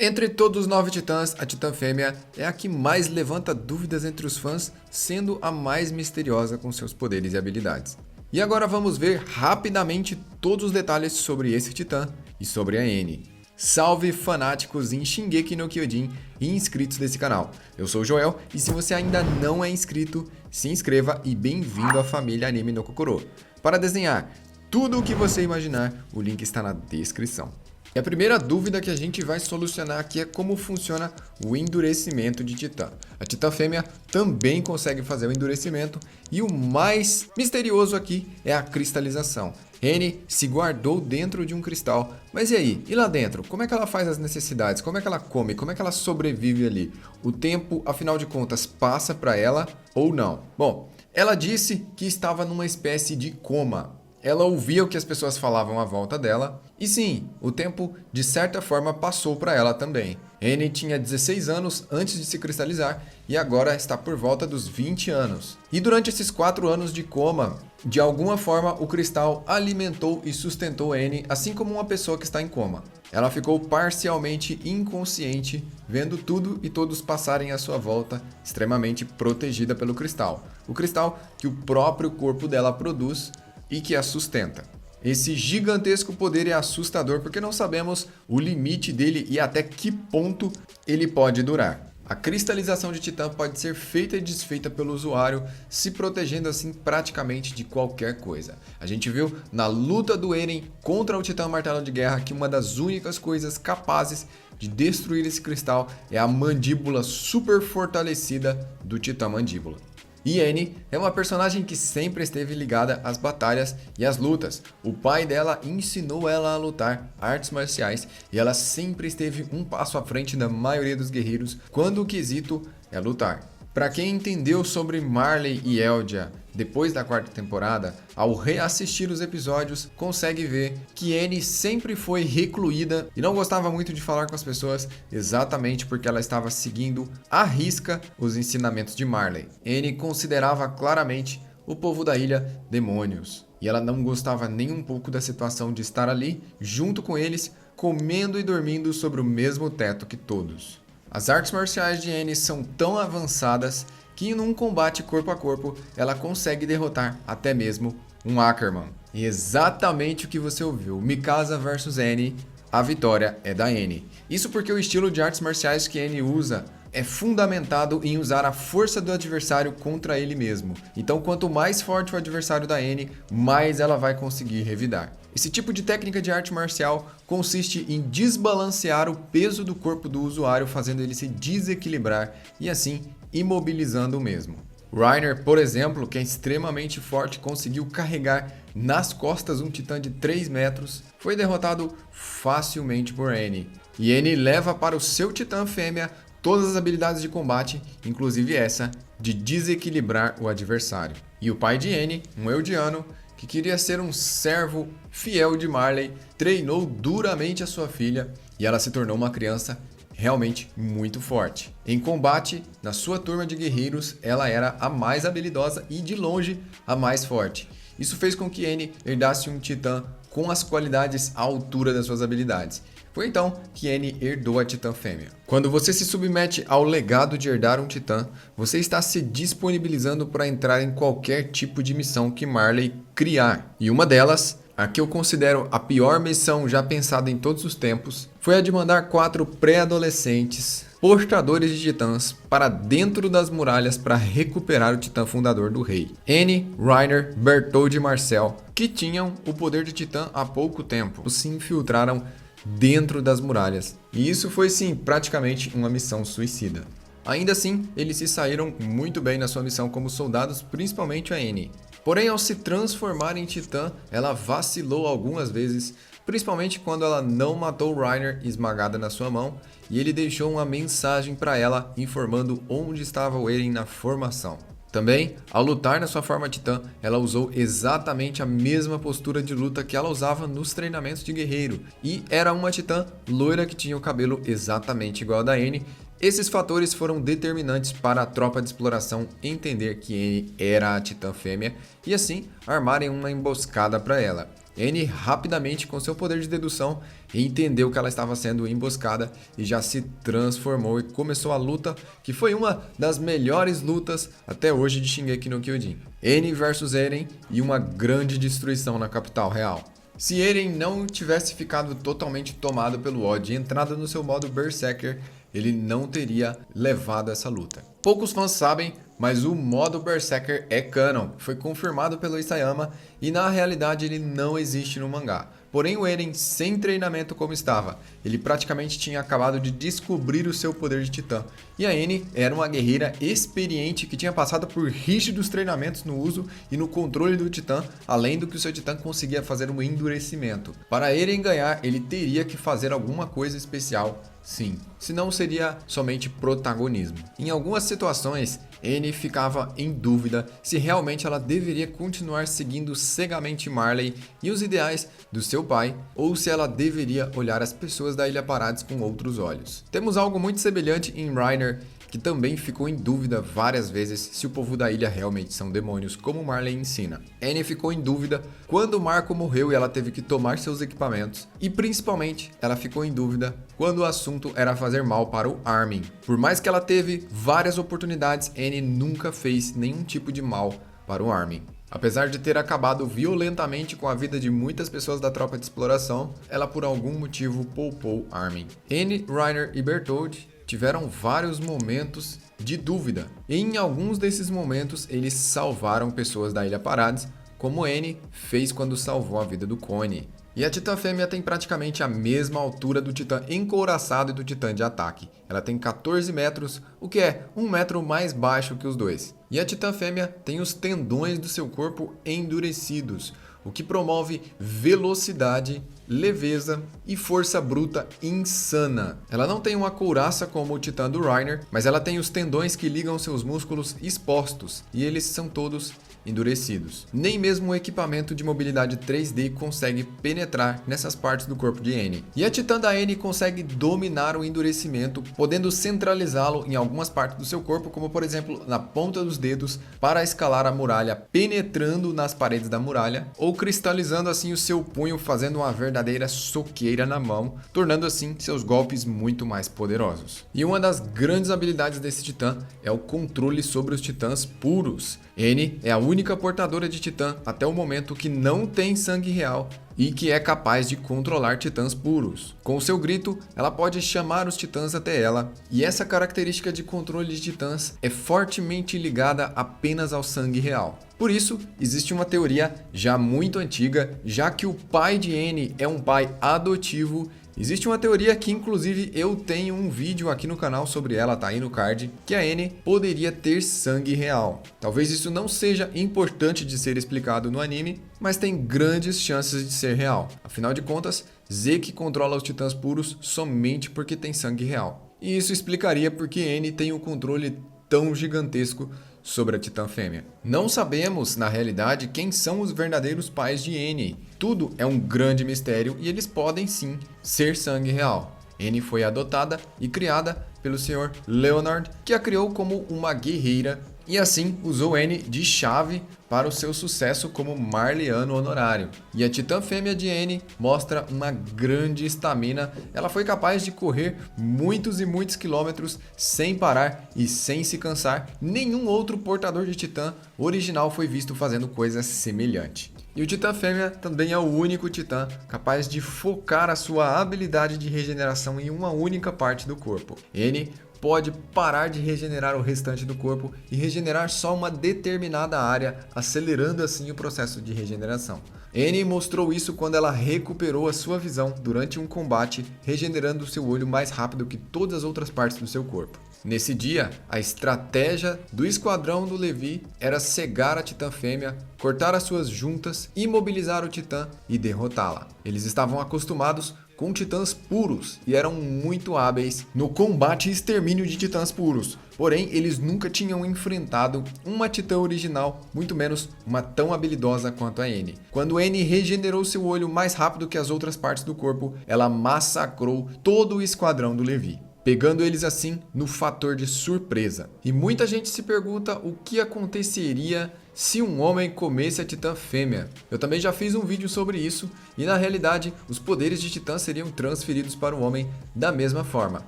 Entre todos os 9 titãs, a titã fêmea é a que mais levanta dúvidas entre os fãs, sendo a mais misteriosa com seus poderes e habilidades. E agora vamos ver rapidamente todos os detalhes sobre esse titã e sobre a N. Salve fanáticos em Shingeki no Kyojin e inscritos desse canal. Eu sou o Joel e se você ainda não é inscrito, se inscreva e bem-vindo à família Anime no Kokoro. Para desenhar tudo o que você imaginar, o link está na descrição. E a primeira dúvida que a gente vai solucionar aqui é como funciona o endurecimento de titã. A titã fêmea também consegue fazer o endurecimento e o mais misterioso aqui é a cristalização. N se guardou dentro de um cristal, mas e aí? E lá dentro? Como é que ela faz as necessidades? Como é que ela come? Como é que ela sobrevive ali? O tempo, afinal de contas, passa para ela ou não? Bom, ela disse que estava numa espécie de coma. Ela ouvia o que as pessoas falavam à volta dela, e sim, o tempo de certa forma passou para ela também. N tinha 16 anos antes de se cristalizar e agora está por volta dos 20 anos. E durante esses 4 anos de coma, de alguma forma o cristal alimentou e sustentou N, assim como uma pessoa que está em coma. Ela ficou parcialmente inconsciente, vendo tudo e todos passarem à sua volta, extremamente protegida pelo cristal. O cristal que o próprio corpo dela produz e que a sustenta. Esse gigantesco poder é assustador porque não sabemos o limite dele e até que ponto ele pode durar. A cristalização de titã pode ser feita e desfeita pelo usuário, se protegendo assim praticamente de qualquer coisa. A gente viu na luta do Eren contra o titã martelo de guerra que uma das únicas coisas capazes de destruir esse cristal é a mandíbula super fortalecida do titã mandíbula. E N é uma personagem que sempre esteve ligada às batalhas e às lutas. O pai dela ensinou ela a lutar artes marciais e ela sempre esteve um passo à frente da maioria dos guerreiros quando o quesito é lutar. Para quem entendeu sobre Marley e Eldia depois da 4ª temporada, ao reassistir os episódios, consegue ver que N sempre foi recluída e não gostava muito de falar com as pessoas, exatamente porque ela estava seguindo à risca os ensinamentos de Marley. N considerava claramente o povo da ilha demônios, e ela não gostava nem um pouco da situação de estar ali, junto com eles, comendo e dormindo sobre o mesmo teto que todos. As artes marciais de N são tão avançadas que num combate corpo a corpo ela consegue derrotar até mesmo um Ackerman. E exatamente o que você ouviu, Mikasa vs N, a vitória é da N. Isso porque o estilo de artes marciais que N usa é fundamentado em usar a força do adversário contra ele mesmo. Então quanto mais forte o adversário da N, mais ela vai conseguir revidar. Esse tipo de técnica de arte marcial consiste em desbalancear o peso do corpo do usuário, fazendo ele se desequilibrar e assim imobilizando o mesmo. Reiner, por exemplo, que é extremamente forte, conseguiu carregar nas costas um titã de 3 metros, foi derrotado facilmente por N. E N leva para o seu titã fêmea todas as habilidades de combate, inclusive essa de desequilibrar o adversário. E o pai de N, um Eldiano, que queria ser um servo fiel de Marley, treinou duramente a sua filha e ela se tornou uma criança realmente muito forte. Em combate, na sua turma de guerreiros, ela era a mais habilidosa e de longe a mais forte. Isso fez com que N herdasse um titã com as qualidades à altura das suas habilidades. Foi então que N herdou a titã fêmea. Quando você se submete ao legado de herdar um titã, você está se disponibilizando para entrar em qualquer tipo de missão que Marley criar. E uma delas, a que eu considero a pior missão já pensada em todos os tempos, foi a de mandar 4 pré-adolescentes portadores de titãs para dentro das muralhas para recuperar o titã fundador do rei. N, Reiner, Bertholdt e Marcel, que tinham o poder de titã há pouco tempo, se infiltraram dentro das muralhas. E isso foi sim praticamente uma missão suicida. Ainda assim, eles se saíram muito bem na sua missão como soldados, principalmente a N. Porém, ao se transformar em titã, ela vacilou algumas vezes, principalmente quando ela não matou Reiner esmagada na sua mão, e ele deixou uma mensagem para ela informando onde estava o Eren na formação. Também, ao lutar na sua forma titã, ela usou exatamente a mesma postura de luta que ela usava nos treinamentos de guerreiro, e era uma titã loira que tinha o cabelo exatamente igual ao da N, Esses fatores foram determinantes para a tropa de exploração entender que N era a Titã fêmea e assim armarem uma emboscada para ela. N rapidamente, com seu poder de dedução, entendeu que ela estava sendo emboscada e já se transformou e começou a luta, que foi uma das melhores lutas até hoje de Shingeki no Kyojin. N versus Eren e uma grande destruição na capital real. Se Eren não tivesse ficado totalmente tomado pelo ódio e entrado no seu modo Berserker, ele não teria levado essa luta. Poucos fãs sabem, mas o modo Berserker é canon, foi confirmado pelo Isayama e na realidade ele não existe no mangá. Porém o Eren, sem treinamento como estava, ele praticamente tinha acabado de descobrir o seu poder de titã. E a N era uma guerreira experiente que tinha passado por rígidos treinamentos no uso e no controle do titã, além do que o seu titã conseguia fazer um endurecimento. Para Eren ganhar, ele teria que fazer alguma coisa especial. Sim, senão seria somente protagonismo. Em algumas situações, N ficava em dúvida se realmente ela deveria continuar seguindo cegamente Marley e os ideais do seu pai, ou se ela deveria olhar as pessoas da Ilha Parades com outros olhos. Temos algo muito semelhante em Reiner, que também ficou em dúvida várias vezes se o povo da ilha realmente são demônios, como Marley ensina. Annie ficou em dúvida quando Marco morreu e ela teve que tomar seus equipamentos, e principalmente ela ficou em dúvida quando o assunto era fazer mal para o Armin. Por mais que ela teve várias oportunidades, Annie nunca fez nenhum tipo de mal para o Armin. Apesar de ter acabado violentamente com a vida de muitas pessoas da tropa de exploração, ela por algum motivo poupou Armin. Annie, Reiner e Bertholdt tiveram vários momentos de dúvida. E em alguns desses momentos eles salvaram pessoas da Ilha Parades, como N fez quando salvou a vida do Connie. E a Titã Fêmea tem praticamente a mesma altura do Titã Encouraçado e do Titã de Ataque. Ela tem 14 metros, o que é 1 metro mais baixo que os dois. E a Titã Fêmea tem os tendões do seu corpo endurecidos, o que promove velocidade, leveza e força bruta insana. Ela não tem uma couraça como o titã do Reiner, mas ela tem os tendões que ligam seus músculos expostos e eles são todos endurecidos. Nem mesmo o equipamento de mobilidade 3D consegue penetrar nessas partes do corpo de N. E a titã da N consegue dominar o endurecimento, podendo centralizá-lo em algumas partes do seu corpo, como por exemplo na ponta dos dedos, para escalar a muralha, penetrando nas paredes da muralha, ou cristalizando assim o seu punho, fazendo uma verdadeira soqueira na mão, tornando assim seus golpes muito mais poderosos. E uma das grandes habilidades desse titã é o controle sobre os titãs puros. N é a única portadora de titã até o momento que não tem sangue real e que é capaz de controlar titãs puros. Com seu grito, ela pode chamar os titãs até ela, e essa característica de controle de titãs é fortemente ligada apenas ao sangue real. Por isso, existe uma teoria já muito antiga, já que o pai de N é um pai adotivo. Existe uma teoria que inclusive eu tenho um vídeo aqui no canal sobre ela, tá aí no card, que a N poderia ter sangue real. Talvez isso não seja importante de ser explicado no anime, mas tem grandes chances de ser real. Afinal de contas, Zeke controla os titãs puros somente porque tem sangue real. E isso explicaria porque N tem um controle tão gigantesco sobre a Titã Fêmea. Não sabemos, na realidade, quem são os verdadeiros pais de N. Tudo é um grande mistério e eles podem sim ser sangue real. N foi adotada e criada pelo Sr. Leonard, que a criou como uma guerreira e assim usou N de chave para o seu sucesso como Marleano honorário. E a Titã Fêmea de N mostra uma grande estamina. Ela foi capaz de correr muitos e muitos quilômetros sem parar e sem se cansar. Nenhum outro portador de Titã original foi visto fazendo coisa semelhante. E o Titã Fêmea também é o único Titã capaz de focar a sua habilidade de regeneração em uma única parte do corpo. N pode parar de regenerar o restante do corpo e regenerar só uma determinada área, acelerando assim o processo de regeneração. N mostrou isso quando ela recuperou a sua visão durante um combate, regenerando seu olho mais rápido que todas as outras partes do seu corpo. Nesse dia, a estratégia do esquadrão do Levi era cegar a Titã Fêmea, cortar as suas juntas, imobilizar o Titã e derrotá-la. Eles estavam acostumados com titãs puros e eram muito hábeis no combate e extermínio de titãs puros. Porém, eles nunca tinham enfrentado uma titã original, muito menos uma tão habilidosa quanto a N. Quando N regenerou seu olho mais rápido que as outras partes do corpo, ela massacrou todo o esquadrão do Levi. pegando eles assim no fator de surpresa. E muita gente se pergunta o que aconteceria se um homem comesse a Titã fêmea. Eu também já fiz um vídeo sobre isso e na realidade os poderes de Titã seriam transferidos para o homem da mesma forma.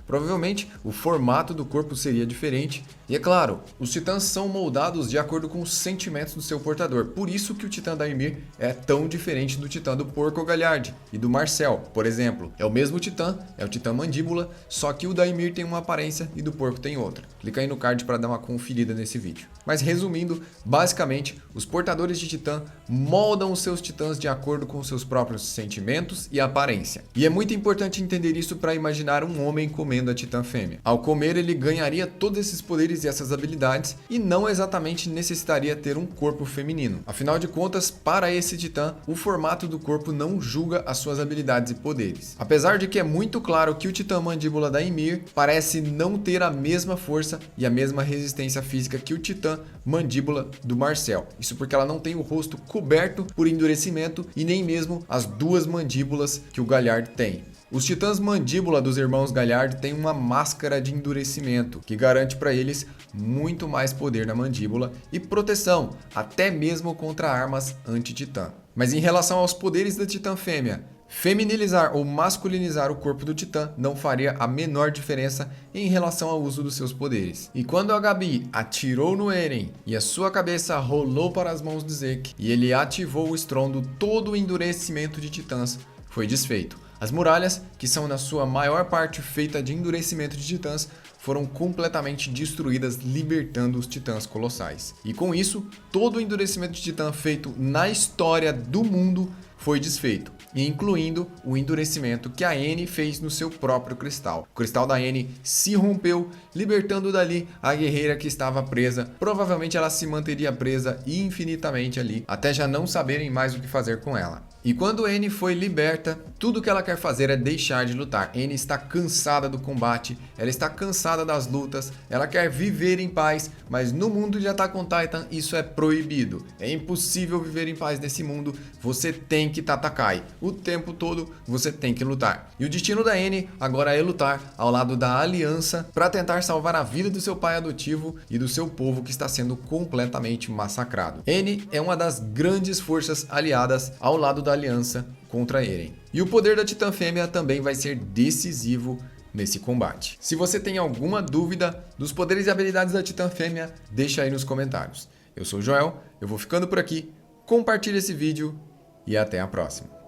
Provavelmente o formato do corpo seria diferente e é claro, os Titãs são moldados de acordo com os sentimentos do seu portador. Por isso que o Titã da Ymir é tão diferente do Titã do Porco Galhard e do Marcel, por exemplo. É o mesmo Titã, é o Titã Mandíbula, só que o da Ymir tem uma aparência e do Porco tem outra. Clica aí no card para dar uma conferida nesse vídeo. Mas resumindo, basicamente, os portadores de Titã moldam os seus Titãs de acordo com seus próprios sentimentos e aparência. E é muito importante entender isso para imaginar um homem comendo a Titã fêmea. Ao comer, ele ganharia todos esses poderes e essas habilidades e não exatamente necessitaria ter um corpo feminino. Afinal de contas, para esse Titã, o formato do corpo não julga as suas habilidades e poderes. Apesar de que é muito claro que o Titã Mandíbula da Ymir parece não ter a mesma força e a mesma resistência física que o Titã Mandíbula do Marcel. Isso porque ela não tem o rosto coberto por endurecimento e nem mesmo as duas mandíbulas que o Galhard tem. Os Titãs Mandíbula dos irmãos Galhard têm uma máscara de endurecimento que garante para eles muito mais poder na mandíbula e proteção, até mesmo contra armas anti-titã. Mas em relação aos poderes da Titã fêmea, feminilizar ou masculinizar o corpo do Titã não faria a menor diferença em relação ao uso dos seus poderes. E quando a Gabi atirou no Eren e a sua cabeça rolou para as mãos de Zeke e ele ativou o estrondo, todo o endurecimento de Titãs foi desfeito. As muralhas, que são na sua maior parte feitas de endurecimento de Titãs, foram completamente destruídas, libertando os Titãs colossais. E com isso, todo o endurecimento de Titã feito na história do mundo foi desfeito, incluindo o endurecimento que a N fez no seu próprio cristal. O cristal da N se rompeu, libertando dali a guerreira que estava presa. Provavelmente ela se manteria presa infinitamente ali, até já não saberem mais o que fazer com ela. E quando N foi liberta, tudo que ela quer fazer é deixar de lutar. N está cansada do combate, ela está cansada das lutas, ela quer viver em paz, mas no mundo de Attack on Titan isso é proibido. É impossível viver em paz nesse mundo, você tem que Tatakai. O tempo todo você tem que lutar. E o destino da N agora é lutar ao lado da Aliança para tentar salvar a vida do seu pai adotivo e do seu povo que está sendo completamente massacrado. N é uma das grandes forças aliadas ao lado da Aliança contra Eren. E o poder da Titã fêmea também vai ser decisivo nesse combate. Se você tem alguma dúvida dos poderes e habilidades da Titã fêmea, deixa aí nos comentários. Eu sou o Joel, eu vou ficando por aqui, compartilhe esse vídeo e até a próxima.